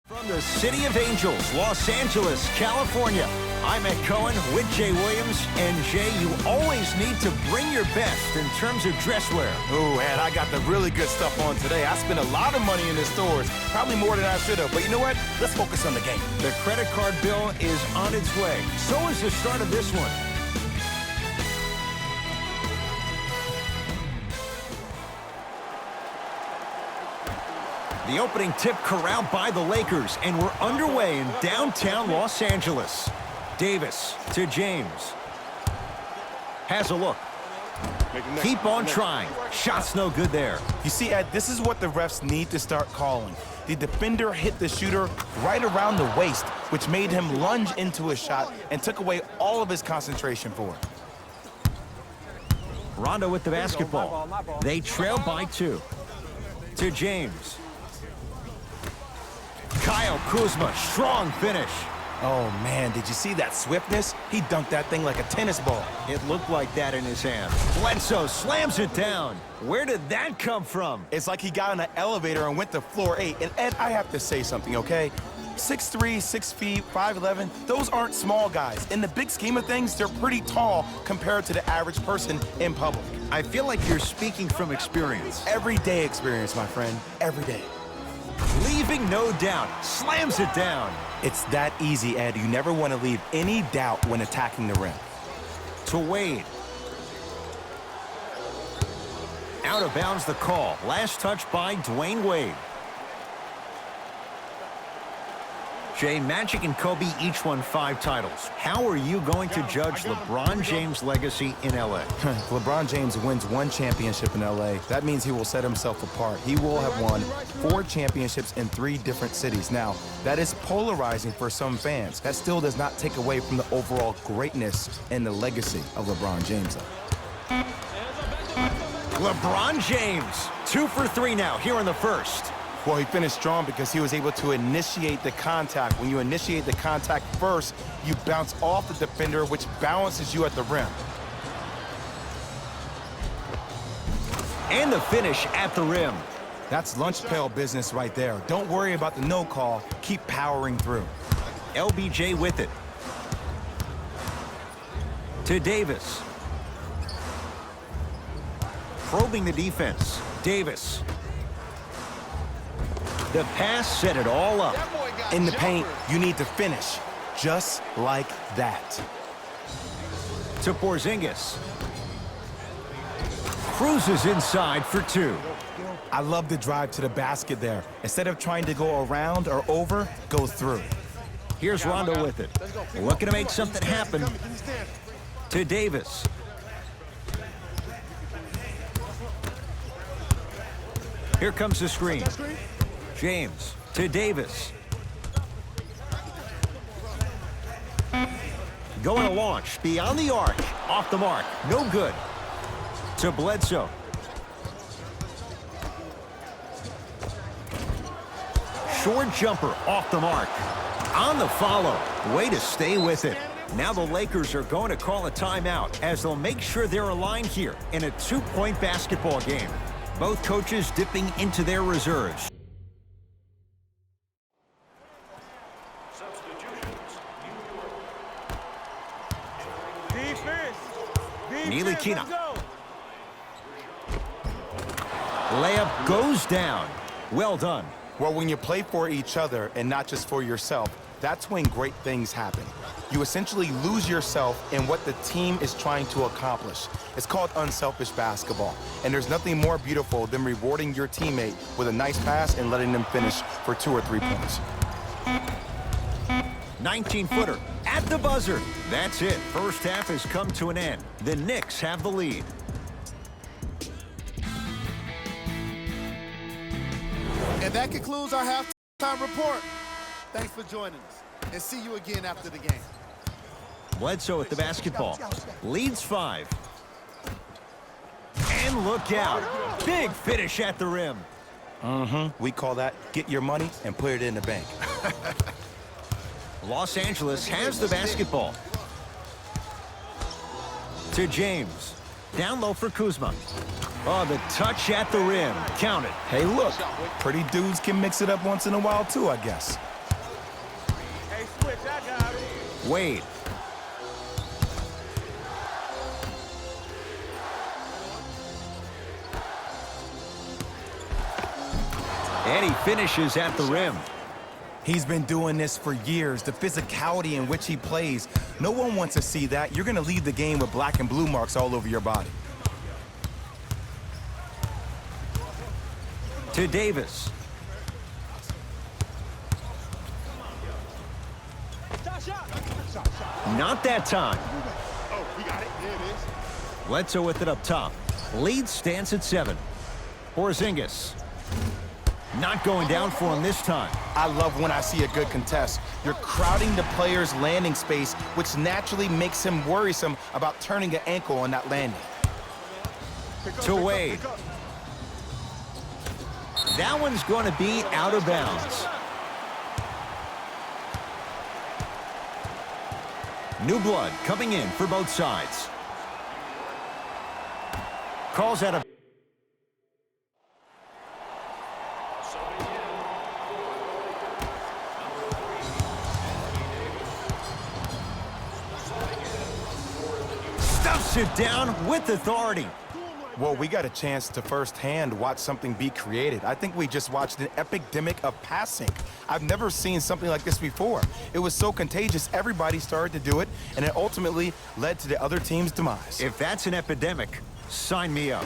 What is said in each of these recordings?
From the City of Angels, Los Angeles, California, I'm Ed Cohen with Jay Williams. And Jay, you always need to bring your best in terms of dress wear. Ooh, Ed, I got the really good stuff on today. I spent a lot of money in the stores, probably more than I should have. But you know what? Let's focus on the game. The credit card bill is on its way. So is the start of this one. The opening tip corralled by the Lakers, and we're underway in downtown Los Angeles. Davis to James. Has a look. Keep on trying. Shot's no good there. You see, Ed, this is what the refs need to start calling. The defender hit the shooter right around the waist, which made him lunge into a shot and took away all of his concentration for it. Rondo with the basketball. They trail by 2. To James. Kyle Kuzma, strong finish. Oh, man, did you see that swiftness? He dunked that thing like a tennis ball. It looked like that in his hand. Bledsoe slams it down. Where did that come from? It's like he got in an elevator and went to floor 8. And, Ed, I have to say something, okay? 6'3", 6 feet, 5'11", those aren't small guys. In the big scheme of things, they're pretty tall compared to the average person in public. I feel like you're speaking from experience. Everyday experience, my friend, every day. Leaving no doubt, slams it down. It's that easy, Ed. You never want to leave any doubt when attacking the rim. To Wade. Out of bounds the call. Last touch by Dwayne Wade. Jay, Magic and Kobe each won 5 titles. How are you going to judge LeBron James' legacy in L.A.? LeBron James wins 1 championship in L.A. That means he will set himself apart. He will have won 4 championships in 3 different cities. Now, that is polarizing for some fans. That still does not take away from the overall greatness and the legacy of LeBron James. LeBron James, 2 for 3 now here in the first. Well, he finished strong because he was able to initiate the contact. When you initiate the contact first, you bounce off the defender, which balances you at the rim. And the finish at the rim. That's lunch pail business right there. Don't worry about the no call. Keep powering through. LBJ with it. To Davis. Probing the defense. Davis. The pass set it all up. In the paint, you need to finish just like that. To Porzingis. Cruises inside for 2. I love the drive to the basket there. Instead of trying to go around or over, go through. Here's Rondo with it. Looking to make something happen. To Davis. Here comes the screen. James to Davis. Going to launch beyond the arc. Off the mark. No good. To Bledsoe. Short jumper off the mark. On the follow. Way to stay with it. Now the Lakers are going to call a timeout as they'll make sure they're aligned here in a 2-point basketball game. Both coaches dipping into their reserves. Nilikina. Layup goes down. Well done. Well, when you play for each other and not just for yourself, that's when great things happen. You essentially lose yourself in what the team is trying to accomplish. It's called unselfish basketball. And there's nothing more beautiful than rewarding your teammate with a nice pass and letting them finish for 2 or 3 points. 19-footer at the buzzer. That's it. First half has come to an end. The Knicks have the lead. And that concludes our halftime report. Thanks for joining us, and see you again after the game. Bledsoe with the basketball. Leads 5. And look out. Big finish at the rim. We call that get your money and put it in the bank. Los Angeles has the basketball. To James. Down low for Kuzma. Oh, the touch at the rim. Count it. Hey, look, pretty dudes can mix it up once in a while, too, I guess. Wade. And he finishes at the rim. He's been doing this for years. The physicality in which he plays, no one wants to see that. You're going to leave the game with black and blue marks all over your body. To Davis. Not that time. Oh, we got it. There it is. Bledsoe with it up top. Lead stands at 7. Porzingis. Not going down for him this time. I love when I see a good contest. You're crowding the player's landing space, which naturally makes him worrisome about turning an ankle on that landing. To Wade. That one's going to be out of bounds. New blood coming in for both sides. Calls out a... Stuffs it down with authority. Well, we got a chance to firsthand watch something be created. I think we just watched an epidemic of passing. I've never seen something like this before. It was so contagious, everybody started to do it, and it ultimately led to the other team's demise. If that's an epidemic, sign me up.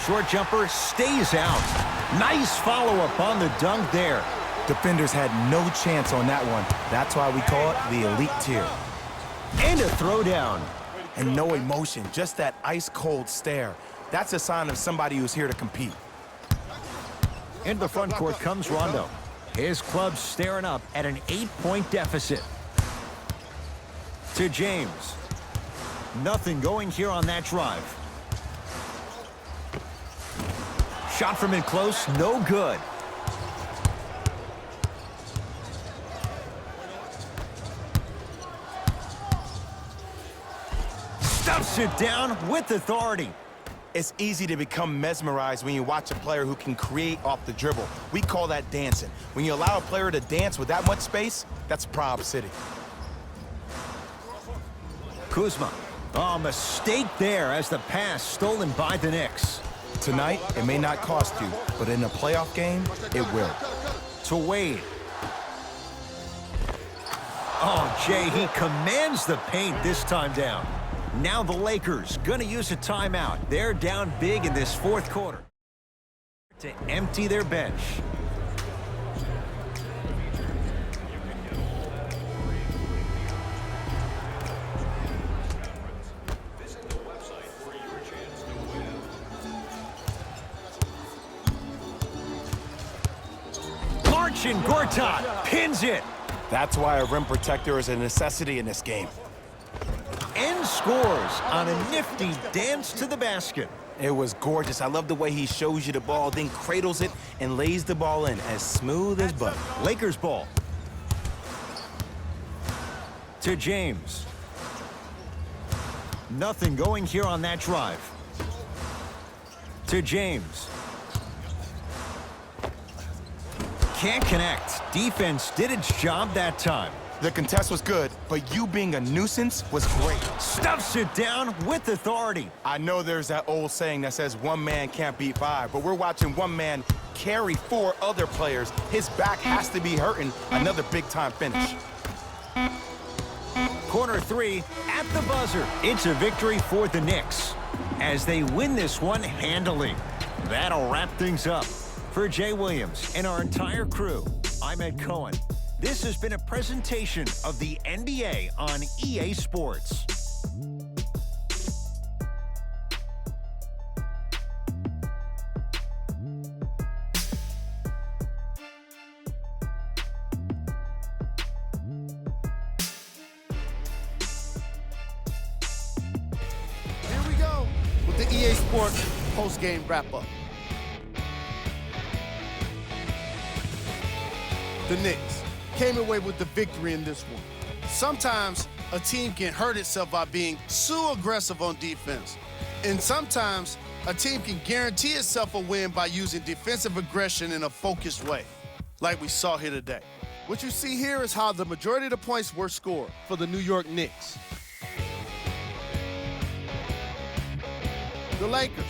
Short jumper stays out. Nice follow-up on the dunk there. Defenders had no chance on that one. That's why we call it the elite tier. And a throwdown. And no emotion, just that ice-cold stare. That's a sign of somebody who's here to compete. Into the front court comes Rondo. His club staring up at an 8-point deficit. To James. Nothing going here on that drive. Shot from in close, no good. Stuffs it down with authority. It's easy to become mesmerized when you watch a player who can create off the dribble. We call that dancing. When you allow a player to dance with that much space, that's Prob City. Kuzma. Oh, mistake there as the pass stolen by the Knicks. Tonight, it may not cost you, but in a playoff game, it will. To Wade. Oh, Jay, he commands the paint this time down. Now the Lakers going to use a timeout. They're down big in this fourth quarter to empty their bench. Marcin Gortat pins it. That's why a rim protector is a necessity in this game. And scores on a nifty dance to the basket. It was gorgeous. I love the way he shows you the ball, then cradles it and lays the ball in as smooth as butter. Lakers ball. To James. Nothing going here on that drive. To James. Can't connect. Defense did its job that time. The contest was good, but you being a nuisance was great. Stuffs it down with authority. I know there's that old saying that says one man can't beat five, but we're watching one man carry 4 other players. His back has to be hurting. Another big-time finish. Corner 3 at the buzzer. It's a victory for the Knicks as they win this one handily. That'll wrap things up. For Jay Williams and our entire crew, I'm Ed Cohen. This has been a presentation of the NBA on EA Sports. Here we go with the EA Sports post-game wrap-up. The Knicks came away with the victory in this one. Sometimes a team can hurt itself by being too aggressive on defense. And sometimes A team can guarantee itself a win by using defensive aggression in a focused way, like we saw here today. What you see here is how the majority of the points were scored for the New York Knicks. The Lakers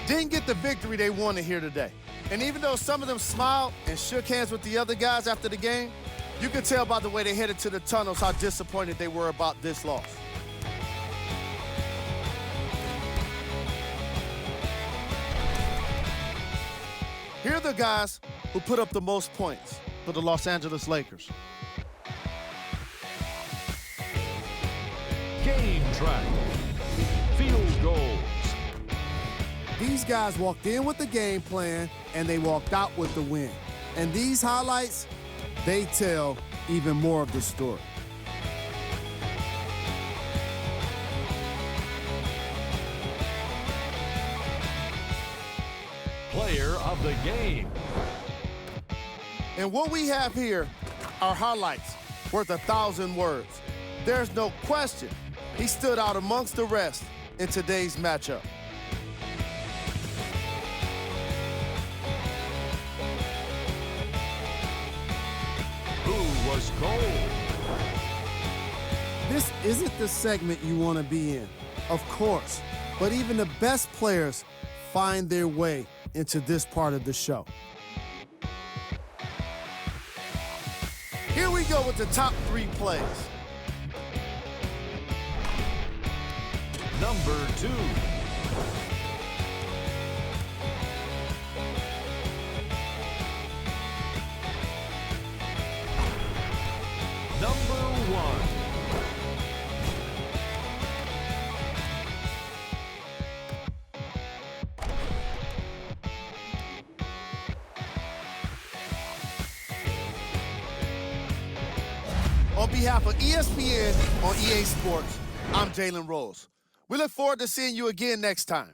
didn't get the victory they wanted here today. And even though some of them smiled and shook hands with the other guys after the game, you could tell by the way they headed to the tunnels how disappointed they were about this loss. Here are the guys who put up the most points for the Los Angeles Lakers. Game track. Field goals. These guys walked in with the game plan, and they walked out with the win. And these highlights, they tell even more of the story. Player of the game. And what we have here are highlights worth 1,000 words. There's no question he stood out amongst the rest in today's matchup. Who was cold? This isn't the segment you want to be in, of course, but even the best players find their way into this part of the show. Here we go with the top 3 plays. Number 2. Number 1. On behalf of ESPN on EA Sports, I'm Jalen Rose. We look forward to seeing you again next time.